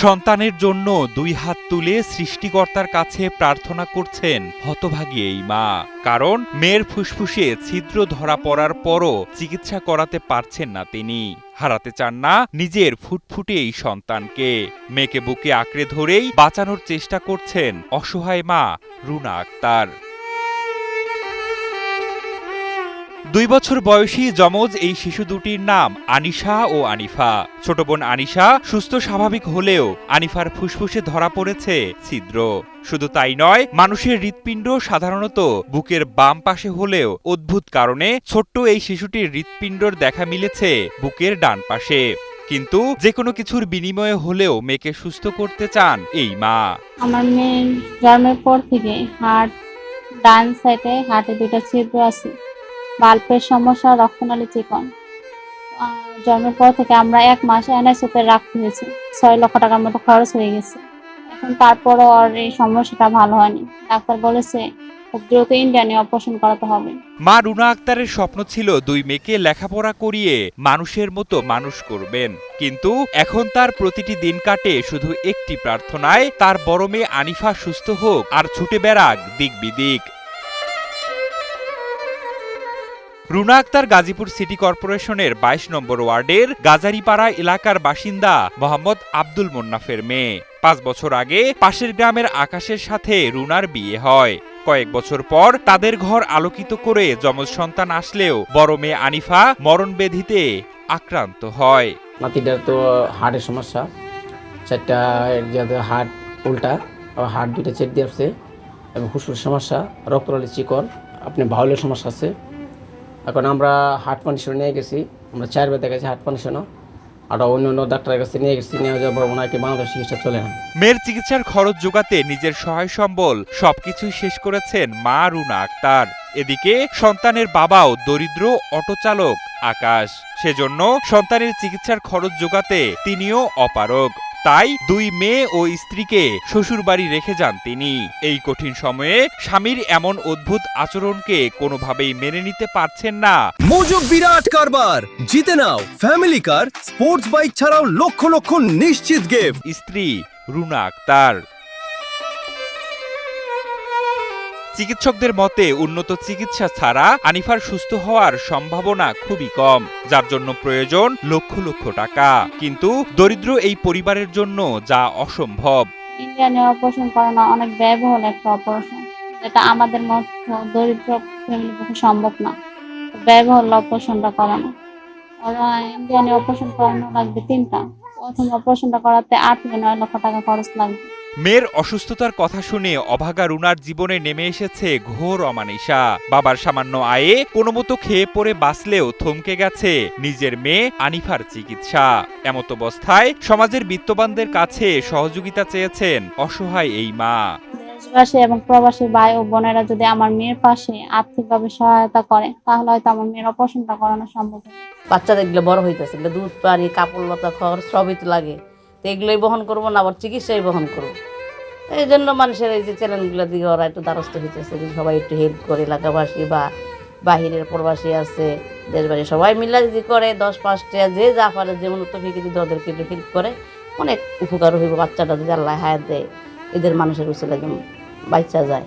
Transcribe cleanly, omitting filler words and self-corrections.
সন্তানের জন্য দুই হাত তুলে সৃষ্টিকর্তার কাছে প্রার্থনা করছেন হতভাগী এই মা। কারণ মেয়ের ফুসফুসে ছিদ্র ধরা পড়ার পরও চিকিৎসা করাতে পারছেন না তিনি। হারাতে চান না নিজের ফুটফুটে এই সন্তানকে। মেয়েকে বুকে আঁকড়ে ধরেই বাঁচানোর চেষ্টা করছেন অসহায় মা রুনা আক্তার। 2 বছর বয়সী যমজ এই শিশু দুটির নাম আনিশা ও আনিফা। ছোট বোন আনিশা সুস্থ স্বাভাবিক হলেও আনিফার ফুসফুসে ধরা পড়েছে ছিদ্র। শুধু তাই নয়, মানুষের হৃৎপিণ্ড সাধারণত বুকের বাম পাশে হলেও অদ্ভুত কারণে ছোট্ট এই শিশুটির হৃৎপিণ্ডর দেখা মিলেছে বুকের ডান পাশে। কিন্তু যে কোনো কিছুর বিনিময়ে হলেও মেয়েকে সুস্থ করতে চান এই মা। আমার মেয়ের জন্মের পর থেকে ডান সাইডে হার্টে 2টা ছিদ্র আছে, বাল্বের সমস্যা, রক্তনালী চিকন। জন্মের পর থেকে আমরা 1 মাস এনআইসিইউতে রাখতে হয়েছে। 6 লক্ষ টাকার মতো খরচ হয়ে গেছে। এখন তারপরও আর এই সমস্যাটা ভালো হয়নি। ডাক্তার বলেছে খুব দ্রুত ইন্ডিয়ানে অপারেশন করাতে হবে। মা রুনা আক্তারের স্বপ্ন ছিল 2 মেয়েকে লেখাপড়া করিয়ে মানুষের মতো মানুষ করবেন। কিন্তু এখন তার প্রতিটি দিন কাটে শুধু একটি প্রার্থনায়, তার বড় মেয়ে আনিফা সুস্থ হোক আর ছুটে বেড়াক দিক বিদিক। রুনা আক্তার গাজীপুর সিটি কর্পোরেশনের 22 নম্বর ওয়ার্ডের গাজারিপাড়া এলাকার বাসিন্দা মোহাম্মদ আব্দুল মোন্নাফের মেয়ে। 5 বছর আগে পাশের গ্রামের আকাশের সাথে রুনার বিয়ে হয়। কয়েক বছর পর তাদের ঘর আলোকিত করে যমজ সন্তান আসলেও বড় মেয়ে আনিফা মরণব্যাধিতে আক্রান্ত হয়। নাতিটার তো হার্টের সমস্যা, 4টা হার্ট উল্টা, হার্ট 2টা চেক দিয়ে আসছে এবং ফুসফুসের সমস্যা, রক্তনালী চিকন, আপনি ভাউলের সমস্যা আছে। এখন আমরা হার্ট কন্ডিশনে নিয়ে গেছি, আমরা 4 বার দেখাচ্ছি হার্ট কন্ডিশনও, আর অন্য ডাক্তারের কাছে নিয়ে গেছি, নিয়ে যাওয়ার পর ওনাকে বাংলাদেশ চিকিৎসা চলে না। মেয়ের চিকিৎসার খরচ জোগাতে নিজের সহায় সম্বল সবকিছুই শেষ করেছেন মা রুনা আক্তার। এদিকে সন্তানের বাবাও দরিদ্র অটো চালক আকাশ। সেজন্য সন্তানের চিকিৎসার খরচ জোগাতে তিনিও অপারগ। তাই 2 মেয়ে ও স্ত্রীকে শ্বশুরবাড়ি রেখে যান তিনি। এই কঠিন সময়ে স্বামীর এমন অদ্ভুত আচরণকে কোনোভাবেই মেনে নিতে পারছেন না। মোজো বিরাট কারবার, জিতে নাও ফ্যামিলি কার, স্পোর্টস বাইক ছাড়াও লক্ষ লক্ষ নিশ্চিত গিফট। স্ত্রী রুনা আক্তার। চিকিৎসকদের মতে উন্নত চিকিৎসা ছাড়া আনিফার সুস্থ হওয়ার সম্ভাবনা খুবই কম, যার জন্য প্রয়োজন লক্ষ লক্ষ টাকা। কিন্তু দরিদ্র এই পরিবারের জন্য যা অসম্ভব। ইন্ডিয়ানে অপারেশন করানো অনেক ব্যয়বহুল একটা অপারেশন, যেটা আমাদের মতো দরিদ্র ফ্যামিলির পক্ষে সম্ভব না। ব্যয়বহুল অপারেশনটা করানো, ইন্ডিয়ানে অপারেশন করানো লাগবে 3টা। প্রথম অপারেশনটা করাতে 8 থেকে 9 লক্ষ টাকা খরচ লাগবে। মেয়ের অসুস্থতার কথা শুনে অভাগা রুনার জীবনে নেমে এসেছে ঘোর অমানিসা। বাবার সামান্য আয়ে কোনোমতো খেয়ে পড়ে বাঁচলেও থমকে গেছে নিজের মেয়ে আনিফার চিকিৎসা। এমতাবস্থায় সমাজের বিত্তবানদের কাছে সহযোগিতা চেয়েছেন অসহায় এই মা। দেশবাসী এবং প্রবাসী ভাই ও বোনেরা যদি আমার মেয়ের পাশে আর্থিকভাবে সহায়তা করে, তাহলে হয়তো আমার মেয়ের অপারেশনটা করানো সম্ভব হবে। বাচ্চাদের এগুলো বড় হইতেছে, এগুলো দুধ পানি কাপড় লতা খরচ সবই তো লাগে, তো এগুলোই বহন করবো না, আবার চিকিৎসাই বহন করবো। এই জন্য মানুষের এই যে চ্যানেলগুলো দিকে ওরা একটু দ্বারস্থ হইতেছে, সবাই একটু হেল্প করে, এলাকাবাসী বা বাহিরের প্রবাসী আছে, দেশবাসী সবাই মিলে যদি করে 10-5টা যে যা পারে, যেমন তফিকে যদি ওদেরকে একটু হেল্প করে, অনেক উপকার হইব। বাচ্চাটা যদি আল্লাহ হায়াত দেয়, এদের মানুষের উচিত বাচ্চা যায়।